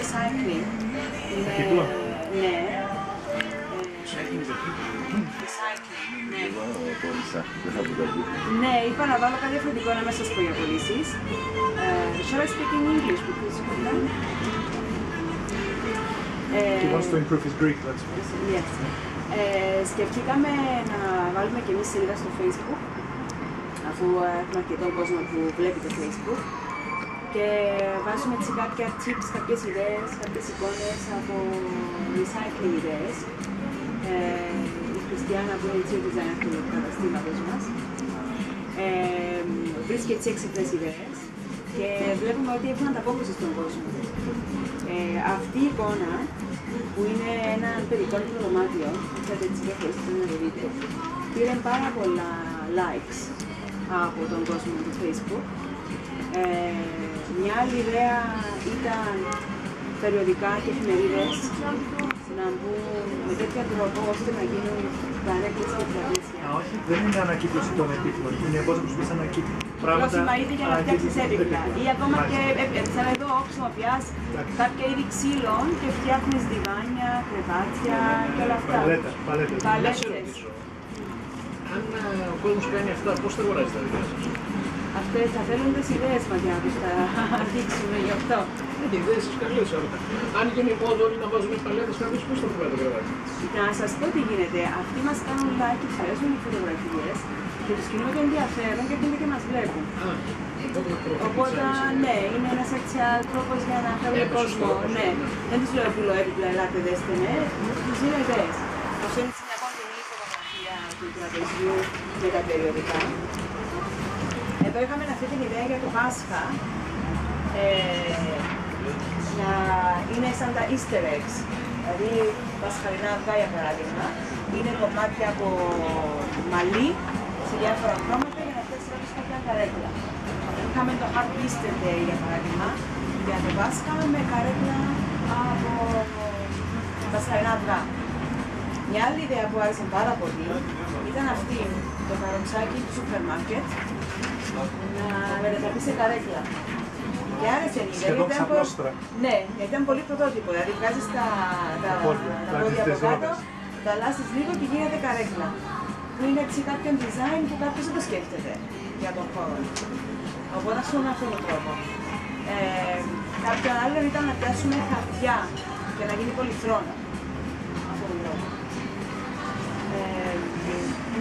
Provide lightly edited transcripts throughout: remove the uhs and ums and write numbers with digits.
recycling. Ναι. Ναι, είπα να βάλω κάτι διαφορετικό να μην σας πω για πωλήσεις. Shall I speak in English? Because he wants to improve his Greek, that's why. Yes. Σκεφτήκαμε να βάλουμε και εμείς σελίδα στο Facebook, αφού έχουμε αρκετό κόσμο που βλέπει το Facebook, και βάζουμε έτσι κάποια tips, κάποιες ιδέες, κάποιες εικόνες από recycling ιδέες. Η Χριστιανά που είναι η designer του καταστήματος μας βρίσκει έτσι έξυπνες ιδέες και βλέπουμε ότι έχουν ανταπόκριση στον κόσμο. Αυτή η εικόνα, που είναι ένα περικόνικο δωμάτιο, ξέρετε τις διαφορετικές να το δείτε, πήρε πάρα πολλά likes από τον κόσμο του Facebook. Μια άλλη ιδέα ήταν περιοδικά και εφημερίδες να μπουν με τέτοιο τρόπο ώστε να γίνουν καρέκλες και τραγούδια. Όχι, δεν είναι ανακύκλωση των επίπλων, είναι πώς να προσφύγεις ανακύκλωση. Πρόσημα είδη για να φτιάξεις έπιπλα. Ή ακόμα και σαν εδώ χρησιμοποιάς κάποια είδη ξύλων και φτιάχνεις διβάνια, κρεβάτια και όλα αυτά. Παλέτες. Αν ο κόσμος κάνει αυτά, πώς θα αγοράζει τα δικά σας? Αυτές θα θέλουν τις ιδέες μας για να τους τα δείξουμε γι' αυτό. Είναι ιδέες σας καλές, αλλά αν γίνει μόνο όλοι να βάζουμε παλέτες, κάποιος πώς θα βγάλει το κρεβάτι? Να σας πω τι γίνεται. Αυτοί μας κάνουν like και τους αρέσουν οι φωτογραφίες και τους κινούνται ενδιαφέρον και έρχονται και μας βλέπουν. Οπότε, ναι, είναι ένας actual τρόπος για να φέρουμε κόσμο. Ναι, δεν τους λέω πουλώ έπιπλα, ελάτε δέστε με, τους δίνω ιδέες. Αυτό είναι μια κοντινή φωτογραφία του τραπεζιού με τα περιοδικά. Εδώ είχαμε αυτή την ιδέα για το Πάσχα, να είναι σαν τα Easter eggs, δηλαδή πασχαλινά αυγά για παράδειγμα, είναι κομμάτια από μαλλί σε διάφορα χρώματα για να φτιάξει κάποιος κάποια καρέκλα. Είχαμε το Happy Easter Day για παράδειγμα, για το Πάσχα με καρέκλα από πασχαλινά αυγά. Μια άλλη ιδέα που άρεσε πάρα πολύ ήταν αυτή, το καροτσάκι του σούπερ μάρκετ, να μετατραπεί σε καρέκλα. Και άρεσε η ιδέα, ναι, γιατί ήταν πολύ πρωτότυπο, δηλαδή βγάζεις τα πόδια από κάτω, τα αλλάζεις λίγο και γίνεται καρέκλα. Που είναι έτσι κάποιον design που κάποιος δεν το σκέφτεται για τον χώρο. Οπότε ασκούμε αυτόν τον τρόπο. Κάποιο άλλο ήταν να πιάσουμε χαρτιά και να γίνει πολυθρόνα. Αυτόν τον τρόπο.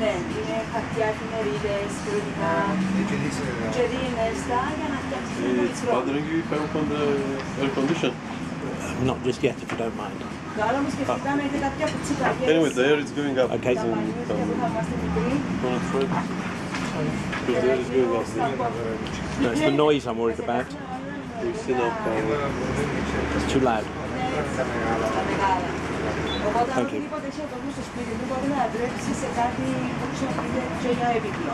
Ναι, είναι χαρτιά, εφημερίδες, περιοδικά και δίνεστα για να φτιάξεις ένα πολυθρόνα. Bothering you if I open the air condition? Not just yet, if you don't mind. Το άλλο όμως σκεφτήκαμε είναι κάποια πουτσικαριές. Anyway, the air is going up. Okay. Τα πανιούδια που θα είμαστε μικροί. Because the air is going up. No, it's the noise I'm worried about. We've seen up. It's too loud. Οπότε αν οτιδήποτε έχει οτιδήποτε στο σπίτι του μπορεί να αντρέψει σε κάτι που χρησιμοποιείται και για έπιπλο.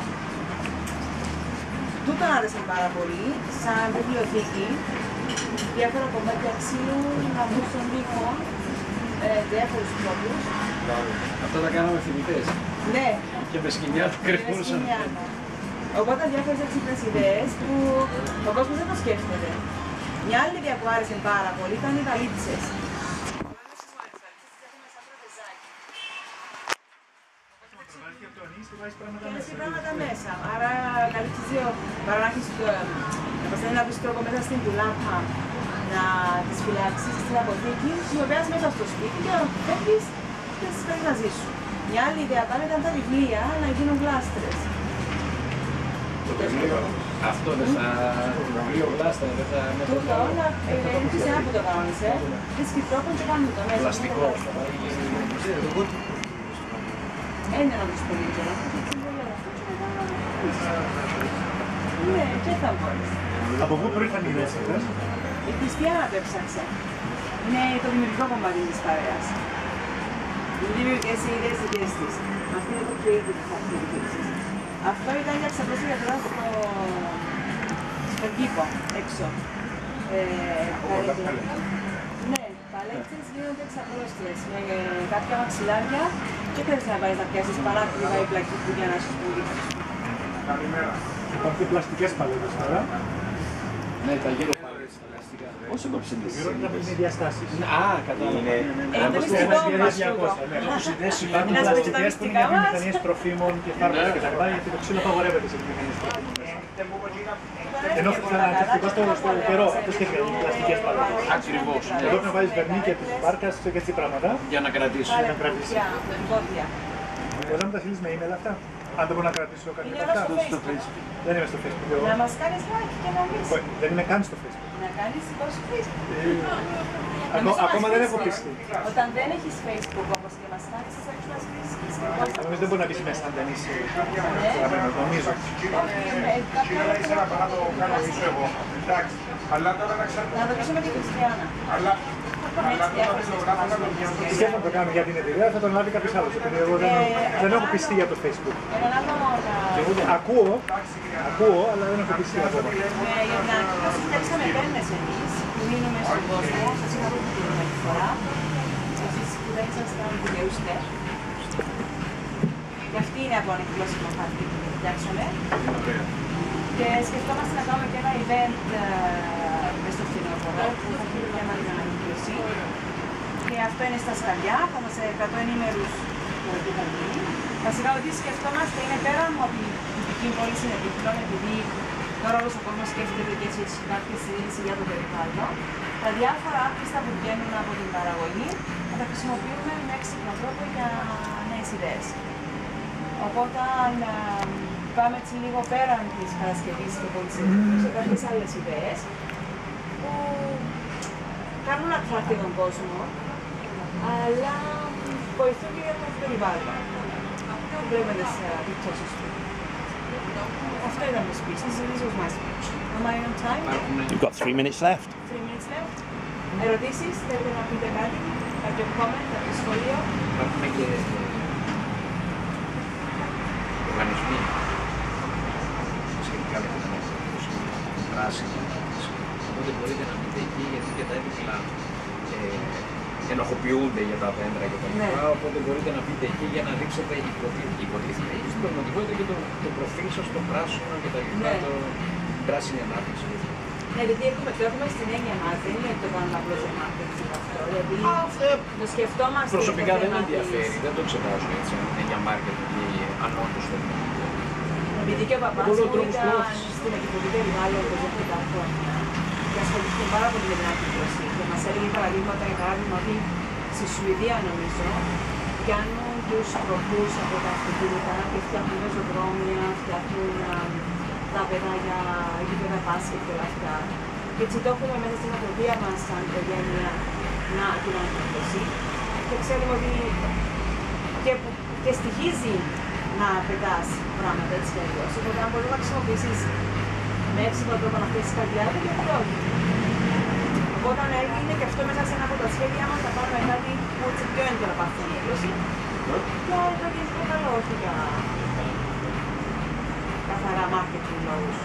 Τούτο άρεσε πάρα πολύ, σαν βιβλιοθήκη, διάφορα κομμάτια ξύλου, να μπουν στον τοίχο, διάφορους τρόπους. Αυτά τα κάναμε θυμητές. Ναι. Και με σκηνιά τα κρυφούσαν. Οπότε διάφορες έξυπνες ιδέες που ο κόσμος δεν το σκέφτεται. Μια άλλη ιδέα που άρεσε πάρα πολύ ήταν οι βαλίτσες. Έχει πράγματα μέσα, άρα καλύπτεις δύο, παρά να έχεις ένα πιστρόπο μέσα στην τουλάπα να τις φυλάξεις στην αποθήκη, χρησιμοποιάς μέσα στο σπίτι και όταν φεύγεις και τις παίρνεις μαζί σου. Μια άλλη ιδέα πάλι ήταν τα βιβλία να γίνουν γλάστρες. Αυτό δεν θα... βιβλίο γλάστρα, δεν θα... Τούτο, είναι φυσικά που το κανόνισε, βρίσκει τρόπο και κάνουν το μέσα. Πλαστικό. Είναι να τους πολύ καιρό. Ναι, και θα μπορείς. Από πού προήλθαν οι ιδέες αυτές? Η Χριστιανά το έψαξε. Είναι το δημιουργικό κομμάτι της παρέας. Οι δημιουργικές ιδέες της. Αυτή είναι το creative factor της. Αυτό ήταν για ξαπλώσει για τώρα στον κήπο, έξω. Ναι, παλέτσες γίνονται εξαπλώστρες με κάποια μαξιλάρια και θέλεις να πάρεις να πιάσεις παράκριβα ή πλακί για να σου πουλήσεις. Καλημέρα. Υπάρχουν πλαστικές παλέτες τώρα. Ναι, τα γύρω παλέτες. Πώς έκοψε τη Είναι διαστάσεις. Α, κατάλαβα. Είναι μυστικό μας τούτο. Υπάρχουν πλαστικές που είναι για βιομηχανίες τροφίμων και φάρμακα κτλ. Γιατί το ξύλο απαγορεύεται σε βιομηχανίες τροφίμων. Ενώ θετικό στο καιρό, αυτές και πλαστικές παραδόσεις. Ακριβώς. Εδώ πρέπει να βάζεις βερνίκια της βάρκας και έτσι πράγματα. Για να κρατήσει. Για να κρατήσει. Μπορείς να μου τα στείλεις με email αυτά. Αν δεν μπορώ να κρατήσω κάτι Είναι με εδώ αυτά. στο Facebook. Δεν είμαι στο Facebook. Να μας κάνεις like και να πεις. Δεν είμαι καν στο Facebook. Να κάνεις λοιπόν στο Facebook. Ακόμα δεν έχω πιστεί. Όταν δεν έχεις Facebook όπως και μας κάνεις, θα έχεις μας πεις και Νομίζω δεν μπορεί να μπει μέσα αν δεν είσαι γραμμένο. Νομίζω. Να το πείσουμε και την Χριστιανά. Και θα το κάνω για την εταιρεία, θα τον λάβει κάποιος άλλος. Επειδή εγώ δεν έχω πιστεί για το Facebook. Ακούω, αλλά δεν έχω πιστεί ακόμα. Για την ανακοίνωση θέλησαμε πένες εμείς, που δίνουμε στον κόσμο, σας είχαμε πει την άλλη φορά, εσείς που δεν ήσασταν δουλειούστε. Και αυτή είναι από ανακοινώσιμο χαρτί που φτιάξαμε. Και σκεφτόμαστε να κάνουμε και ένα event μες στο φθινόπωρο, που θα γίνει θέμα την ανακοίνωση. Και αυτό είναι στα σκαλιά, θα είμαστε 100 ενήμερους που θα γίνει. Βασικά ότι σκεφτόμαστε είναι πέρα από την δυτική πόλη συνεπίκλων, επειδή τώρα όλος ο κόσμος σκέφτεται και έτσι κάποια συζήτηση για το περιβάλλον. Τα διάφορα άπιστα που βγαίνουν από την παραγωγή θα τα χρησιμοποιούμε με έξυπνο τρόπο για νέες ιδέες. Οπότε πάμε έτσι λίγο πέραν της κατασκευής και πολυσύνθετης σε κάποιες άλλες ιδέες που κάνουν να attract τον κόσμο, αλλά βοηθούν και για το περιβάλλον. Βλέπετε σε επιπτώσεις του. Αυτό ήταν το speech. This was my speech. Am I on time? You've got 3 minutes left. 3 minutes left. Ερωτήσεις, θέλετε να πείτε κάτι, κάποιο comment, κάποιο σχόλιο. Υπάρχουν και οργανισμοί σχετικά με την ανακοίνωση, πράσινη ανακοίνωση. Οπότε μπορείτε να μπείτε εκεί γιατί και τα έπιπλα ενοχοποιούνται για τα δέντρα και τα λοιπά. Οπότε μπορείτε να μπείτε εκεί για να δείξετε υποτίθεται στην πραγματικότητα και το προφίλ σας, το πράσινο και τα λοιπά, την πράσινη ανάπτυξη. Ναι, γιατί το έχουμε στην έννοια μας, δεν είναι ότι το κάνουμε απλώς για marketing αυτό. Δηλαδή, το σκεφτόμαστε. Προσωπικά δεν με ενδιαφέρει, δεν το εξετάζω έτσι, αν είναι για marketing ή αν όντως το είναι. Επειδή και ο παπάς μου ήταν στην εκπαιδευτική περιβάλλοντος για 7 χρόνια και ασχολήθηκε πάρα πολύ με την ανακύκλωση και μας έλεγε παραδείγματα, για παράδειγμα, ότι στη Σουηδία νομίζω πιάνουν τους τροχούς από τα αυτοκίνητα και φτιάχνουν πεζοδρόμια, φτιάχνουν τα παιδάκια, γήπεδα μπάσκετ και όλα αυτά. Και έτσι το έχουμε μέσα στην αφροδία μας σαν οικογένεια την ανακύκλωση και ξέρουμε ότι και στοιχίζει να πετάς πράγματα έτσι κι αλλιώς. Οπότε αν μπορείς να χρησιμοποιήσεις με εύσημα τρόπο να φτιάξεις κάτι άλλο, γιατί όχι. Οπότε είναι και αυτό μέσα σε ένα από τα σχέδια μας να πάρουμε κάτι που έτσι πιο έντονα πάθει την ανακύκλωση. Και το γενικό καλό, όχι για καθαρά marketing λόγους.